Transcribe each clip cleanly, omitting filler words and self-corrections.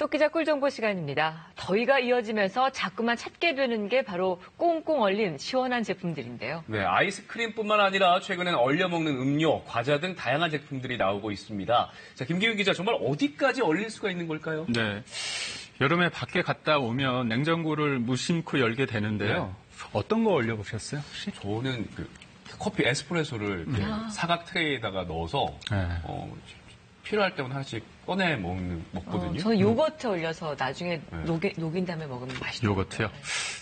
토끼자 꿀정보 시간입니다. 더위가 이어지면서 자꾸만 찾게 되는 게 바로 꽁꽁 얼린 시원한 제품들인데요. 네, 아이스크림뿐만 아니라 최근엔 얼려 먹는 음료, 과자 등 다양한 제품들이 나오고 있습니다. 자, 김기훈 기자, 정말 어디까지 얼릴 수가 있는 걸까요? 네, 여름에 밖에 갔다 오면 냉장고를 무심코 열게 되는데요. 네. 어떤 거 얼려 보셨어요, 혹시? 저는 커피 에스프레소를 사각 트레이에다가 넣어서 필요할 때마다 하나씩 꺼내 먹거든요. 저는 요거트 올려서 나중에 녹인 다음에 먹으면 맛있어요. 요거트요?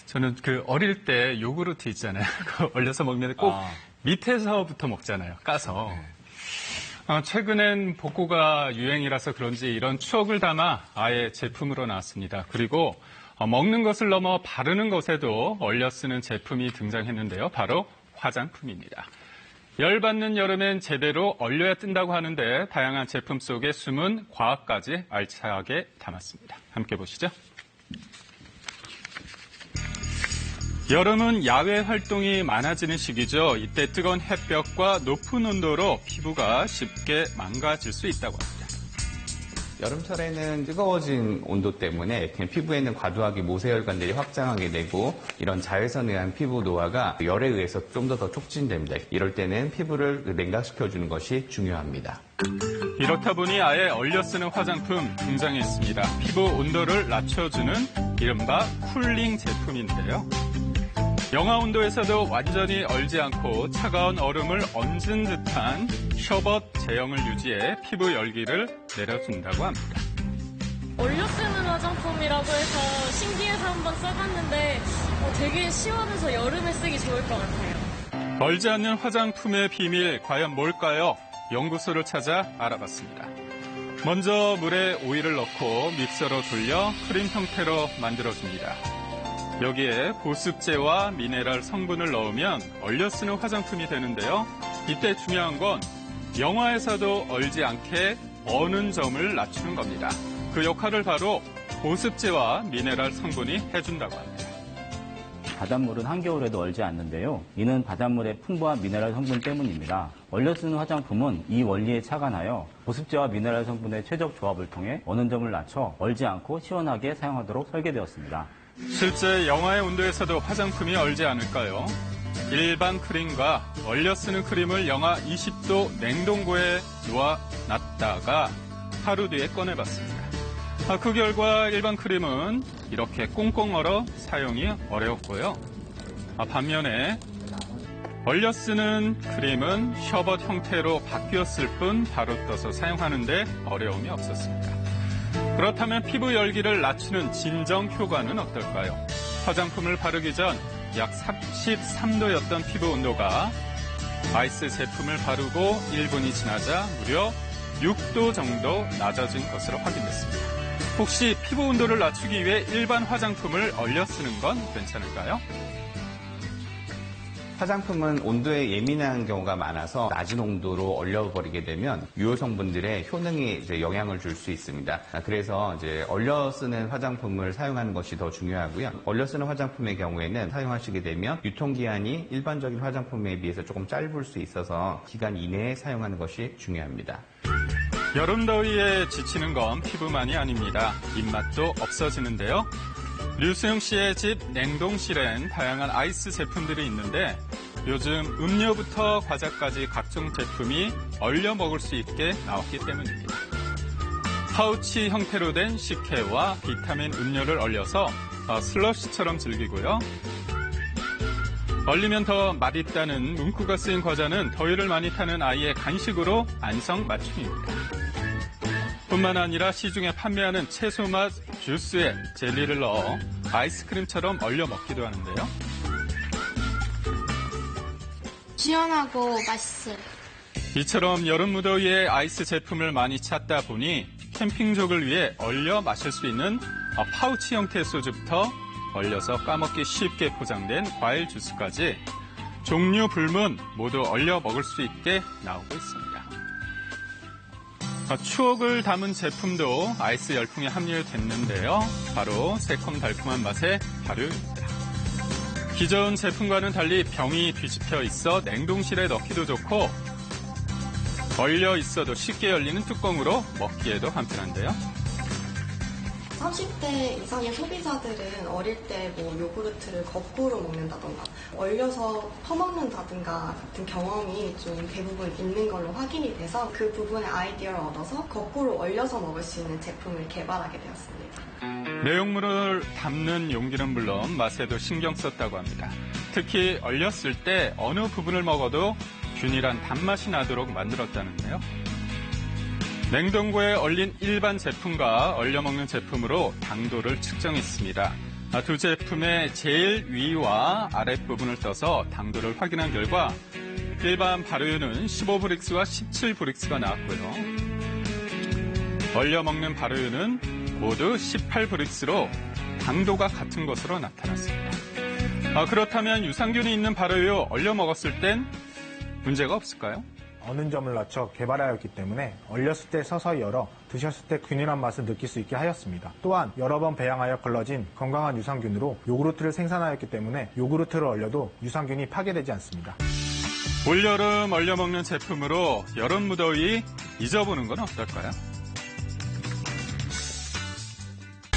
저는 어릴 때 요구르트 있잖아요. 그거 얼려서 먹는데 꼭 밑에서부터 먹잖아요. 까서. 최근엔 복고가 유행이라서 그런지 이런 추억을 담아 아예 제품으로 나왔습니다. 그리고 먹는 것을 넘어 바르는 것에도 얼려 쓰는 제품이 등장했는데요. 바로 화장품입니다. 열받는 여름엔 제대로 얼려야 뜬다고 하는데 다양한 제품 속에 숨은 과학까지 알차게 담았습니다. 함께 보시죠. 여름은 야외 활동이 많아지는 시기죠. 이때 뜨거운 햇볕과 높은 온도로 피부가 쉽게 망가질 수 있다고 합니다. 여름철에는 뜨거워진 온도 때문에 피부에는 과도하게 모세혈관들이 확장하게 되고 이런 자외선에 의한 피부 노화가 열에 의해서 좀 더 촉진됩니다. 이럴 때는 피부를 냉각시켜주는 것이 중요합니다. 이렇다 보니 아예 얼려 쓰는 화장품 등장했습니다. 피부 온도를 낮춰주는 이른바 쿨링 제품인데요. 영하 온도에서도 완전히 얼지 않고 차가운 얼음을 얹은 듯한 셔벗 제형을 유지해 피부 열기를 내려준다고 합니다. 얼려 쓰는 화장품이라고 해서 신기해서 한번 써봤는데 되게 시원해서 여름에 쓰기 좋을 것 같아요. 얼지 않는 화장품의 비밀 과연 뭘까요? 연구소를 찾아 알아봤습니다. 먼저 물에 오일을 넣고 믹서로 돌려 크림 형태로 만들어줍니다. 여기에 보습제와 미네랄 성분을 넣으면 얼려 쓰는 화장품이 되는데요. 이때 중요한 건 영화에서도 얼지 않게 어는 점을 낮추는 겁니다. 그 역할을 바로 보습제와 미네랄 성분이 해준다고 합니다. 바닷물은 한겨울에도 얼지 않는데요. 이는 바닷물의 풍부한 미네랄 성분 때문입니다. 얼려 쓰는 화장품은 이 원리에 착안하여 보습제와 미네랄 성분의 최적 조합을 통해 어는 점을 낮춰 얼지 않고 시원하게 사용하도록 설계되었습니다. 실제 영하의 온도에서도 화장품이 얼지 않을까요? 일반 크림과 얼려 쓰는 크림을 영하 20도 냉동고에 놓아놨다가 하루 뒤에 꺼내봤습니다. 그 결과 일반 크림은 이렇게 꽁꽁 얼어 사용이 어려웠고요. 반면에 얼려 쓰는 크림은 셔벗 형태로 바뀌었을 뿐 바로 떠서 사용하는데 어려움이 없었습니다. 그렇다면 피부 열기를 낮추는 진정 효과는 어떨까요? 화장품을 바르기 전 약 33도였던 피부 온도가 아이스 제품을 바르고 1분이 지나자 무려 6도 정도 낮아진 것으로 확인됐습니다. 혹시 피부 온도를 낮추기 위해 일반 화장품을 얼려 쓰는 건 괜찮을까요? 화장품은 온도에 예민한 경우가 많아서 낮은 온도로 얼려버리게 되면 유효 성분들의 효능에 영향을 줄 수 있습니다. 그래서 얼려 쓰는 화장품을 사용하는 것이 더 중요하고요. 얼려 쓰는 화장품의 경우에는 사용하시게 되면 유통기한이 일반적인 화장품에 비해서 조금 짧을 수 있어서 기간 이내에 사용하는 것이 중요합니다. 여름 더위에 지치는 건 피부만이 아닙니다. 입맛도 없어지는데요. 류수영 씨의 집 냉동실엔 다양한 아이스 제품들이 있는데 요즘 음료부터 과자까지 각종 제품이 얼려 먹을 수 있게 나왔기 때문입니다. 파우치 형태로 된 식혜와 비타민 음료를 얼려서 슬러시처럼 즐기고요. 얼리면 더 맛있다는 문구가 쓰인 과자는 더위를 많이 타는 아이의 간식으로 안성맞춤입니다. 뿐만 아니라 시중에 판매하는 채소맛 주스에 젤리를 넣어 아이스크림처럼 얼려 먹기도 하는데요. 시원하고 맛있어요. 이처럼 여름 무더위에 아이스 제품을 많이 찾다 보니 캠핑족을 위해 얼려 마실 수 있는 파우치 형태의 소주부터 얼려서 까먹기 쉽게 포장된 과일 주스까지 종류 불문 모두 얼려 먹을 수 있게 나오고 있습니다. 추억을 담은 제품도 아이스 열풍에 합류됐는데요. 바로 새콤달콤한 맛의 발효입니다. 기존 제품과는 달리 병이 뒤집혀 있어 냉동실에 넣기도 좋고 얼려 있어도 쉽게 열리는 뚜껑으로 먹기에도 간편한데요. 30대 이상의 소비자들은 어릴 때 뭐 요구르트를 거꾸로 먹는다던가 얼려서 퍼먹는다든가 같은 경험이 좀 대부분 있는 걸로 확인이 돼서 그 부분의 아이디어를 얻어서 거꾸로 얼려서 먹을 수 있는 제품을 개발하게 되었습니다. 내용물을 담는 용기는 물론 맛에도 신경 썼다고 합니다. 특히 얼렸을 때 어느 부분을 먹어도 균일한 단맛이 나도록 만들었다는데요. 냉동고에 얼린 일반 제품과 얼려 먹는 제품으로 당도를 측정했습니다. 두 제품의 제일 위와 아랫부분을 떠서 당도를 확인한 결과 일반 발효유는 15브릭스와 17브릭스가 나왔고요. 얼려 먹는 발효유는 모두 18브릭스로 당도가 같은 것으로 나타났습니다. 그렇다면 유산균이 있는 발효유 얼려 먹었을 땐 문제가 없을까요? 어느 점을 낮춰 개발하였기 때문에 얼렸을 때 서서히 열어 드셨을 때 균일한 맛을 느낄 수 있게 하였습니다. 또한 여러 번 배양하여 걸러진 건강한 유산균으로 요구르트를 생산하였기 때문에 요구르트를 얼려도 유산균이 파괴되지 않습니다. 올여름 얼려 먹는 제품으로 여름 무더위 잊어보는 건 어떨까요?